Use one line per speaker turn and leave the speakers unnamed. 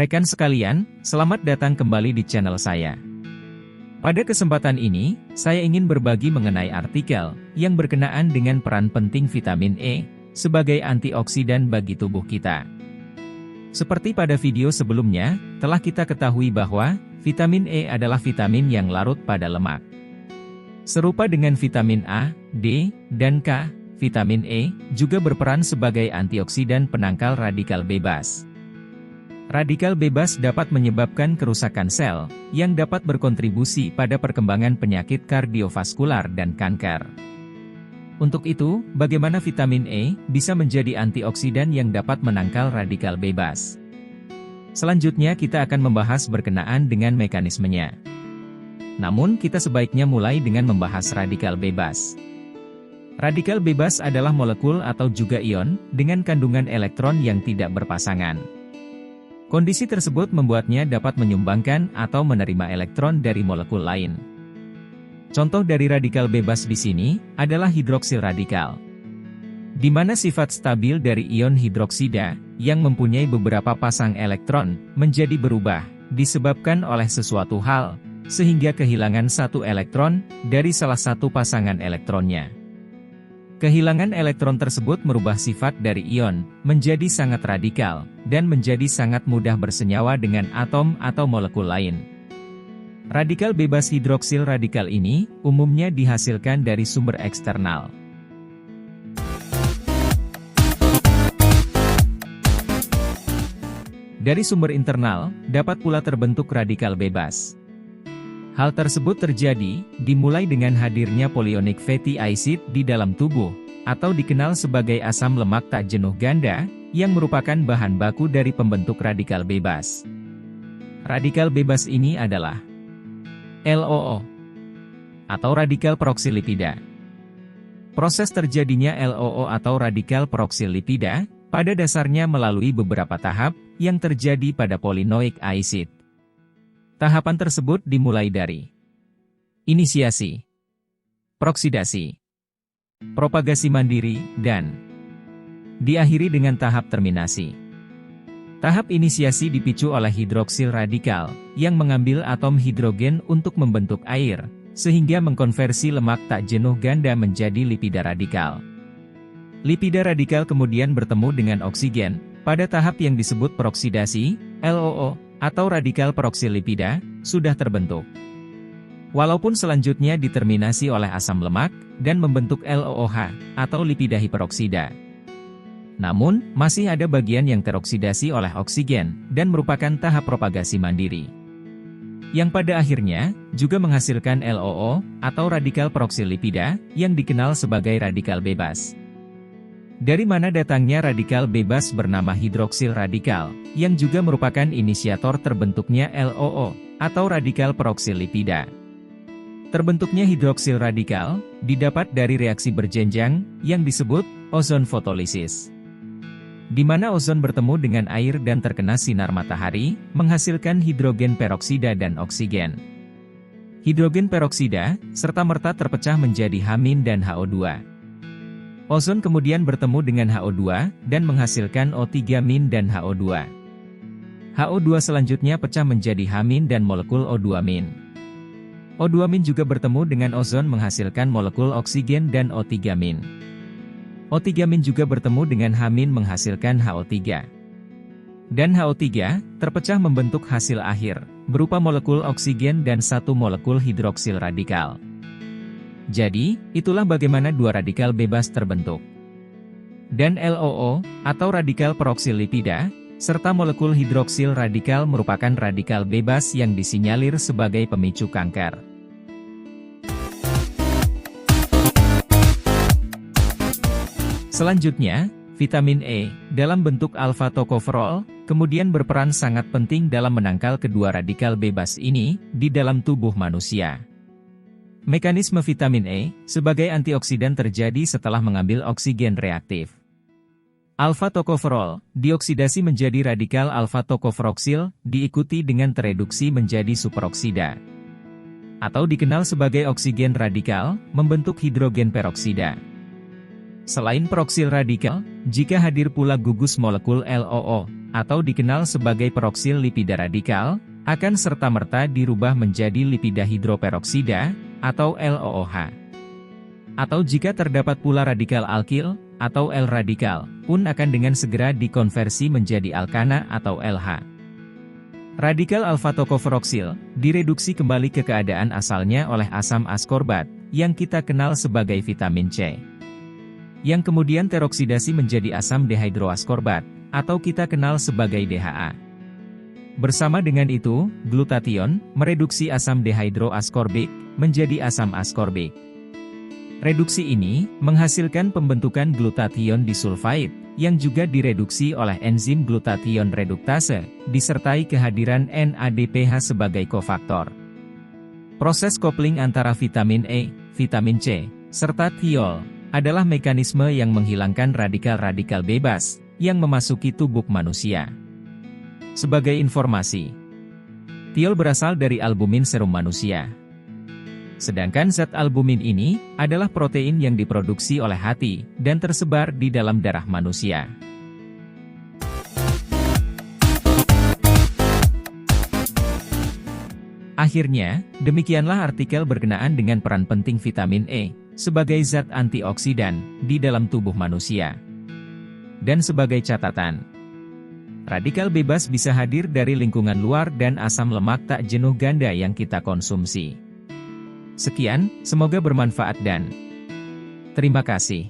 Rekan sekalian, selamat datang kembali di channel saya. Pada kesempatan ini, saya ingin berbagi mengenai artikel yang berkenaan dengan peran penting vitamin E sebagai antioksidan bagi tubuh kita. Seperti pada video sebelumnya, telah kita ketahui bahwa vitamin E adalah vitamin yang larut pada lemak. Serupa dengan vitamin A, D, dan K, vitamin E juga berperan sebagai antioksidan penangkal radikal bebas. Radikal bebas dapat menyebabkan kerusakan sel, yang dapat berkontribusi pada perkembangan penyakit kardiovaskular dan kanker. Untuk itu, bagaimana vitamin E bisa menjadi antioksidan yang dapat menangkal radikal bebas? Selanjutnya kita akan membahas berkenaan dengan mekanismenya. Namun kita sebaiknya mulai dengan membahas radikal bebas. Radikal bebas adalah molekul atau juga ion, dengan kandungan elektron yang tidak berpasangan. Kondisi tersebut membuatnya dapat menyumbangkan atau menerima elektron dari molekul lain. Contoh dari radikal bebas di sini adalah hidroksil radikal, di mana sifat stabil dari ion hidroksida yang mempunyai beberapa pasang elektron menjadi berubah disebabkan oleh sesuatu hal, sehingga kehilangan satu elektron dari salah satu pasangan elektronnya. Kehilangan elektron tersebut merubah sifat dari ion menjadi sangat radikal, dan menjadi sangat mudah bersenyawa dengan atom atau molekul lain. Radikal bebas hidroksil radikal ini umumnya dihasilkan dari sumber eksternal. Dari sumber internal, dapat pula terbentuk radikal bebas. Hal tersebut terjadi, dimulai dengan hadirnya polyonic fatty acid di dalam tubuh, atau dikenal sebagai asam lemak tak jenuh ganda, yang merupakan bahan baku dari pembentuk radikal bebas. Radikal bebas ini adalah LOO, atau radikal proksilipida. Proses terjadinya LOO atau radikal proksilipida, pada dasarnya melalui beberapa tahap, yang terjadi pada polynoic acid. Tahapan tersebut dimulai dari inisiasi, proksidasi, propagasi mandiri, dan diakhiri dengan tahap terminasi. Tahap inisiasi dipicu oleh hidroksil radikal, yang mengambil atom hidrogen untuk membentuk air, sehingga mengkonversi lemak tak jenuh ganda menjadi lipida radikal. Lipida radikal kemudian bertemu dengan oksigen, pada tahap yang disebut proksidasi, LOO, atau radikal proksilipida, sudah terbentuk. Walaupun selanjutnya diterminasi oleh asam lemak, dan membentuk LOOH, atau lipida hiperoksida. Namun, masih ada bagian yang teroksidasi oleh oksigen, dan merupakan tahap propagasi mandiri. Yang pada akhirnya, juga menghasilkan LOO, atau radikal proksilipida, yang dikenal sebagai radikal bebas. Dari mana datangnya radikal bebas bernama hidroksil radikal, yang juga merupakan inisiator terbentuknya LOO, atau radikal proksilipida. Terbentuknya hidroksil radikal, didapat dari reaksi berjenjang, yang disebut ozon fotolisis. Di mana ozon bertemu dengan air dan terkena sinar matahari, menghasilkan hidrogen peroksida dan oksigen. Hidrogen peroksida, serta-merta terpecah menjadi H- dan HO2. Ozon kemudian bertemu dengan HO2, dan menghasilkan O3- dan HO2. HO2 selanjutnya pecah menjadi H- dan molekul O2-. O2- juga bertemu dengan ozon menghasilkan molekul oksigen dan O3-. O3- juga bertemu dengan H- menghasilkan HO3. Dan HO3, terpecah membentuk hasil akhir, berupa molekul oksigen dan satu molekul hidroksil radikal. Jadi, itulah bagaimana dua radikal bebas terbentuk. Dan LOO, atau radikal proksilipida, serta molekul hidroksil radikal merupakan radikal bebas yang disinyalir sebagai pemicu kanker. Selanjutnya, vitamin E, dalam bentuk alfa-tokoferol, kemudian berperan sangat penting dalam menangkal kedua radikal bebas ini, di dalam tubuh manusia. Mekanisme vitamin E, sebagai antioksidan terjadi setelah mengambil oksigen reaktif. Alfa-tokoferol, dioksidasi menjadi radikal alfa-tokoferoksil, diikuti dengan tereduksi menjadi superoksida. Atau dikenal sebagai oksigen radikal, membentuk hidrogen peroksida. Selain peroksil radikal, jika hadir pula gugus molekul LOO, atau dikenal sebagai peroksil lipida radikal, akan serta-merta dirubah menjadi lipida hidroperoksida, atau LOOH. Atau jika terdapat pula radikal alkil, atau L-radikal, pun akan dengan segera dikonversi menjadi alkana atau LH. Radikal alfa-tokoferoksil, direduksi kembali ke keadaan asalnya oleh asam askorbat, yang kita kenal sebagai vitamin C. Yang kemudian teroksidasi menjadi asam dehydroaskorbat, atau kita kenal sebagai DHA. Bersama dengan itu, glutation, mereduksi asam dehydroaskorbik, menjadi asam askorbik. Reduksi ini, menghasilkan pembentukan glutation disulfide, yang juga direduksi oleh enzim glutation reduktase, disertai kehadiran NADPH sebagai kofaktor. Proses kopling antara vitamin E, vitamin C, serta thiol, adalah mekanisme yang menghilangkan radikal-radikal bebas, yang memasuki tubuh manusia. Sebagai informasi, thiol berasal dari albumin serum manusia. Sedangkan zat albumin ini, adalah protein yang diproduksi oleh hati, dan tersebar di dalam darah manusia. Akhirnya, demikianlah artikel berkenaan dengan peran penting vitamin E, sebagai zat antioksidan, di dalam tubuh manusia. Dan sebagai catatan, radikal bebas bisa hadir dari lingkungan luar dan asam lemak tak jenuh ganda yang kita konsumsi. Sekian, semoga bermanfaat dan terima kasih.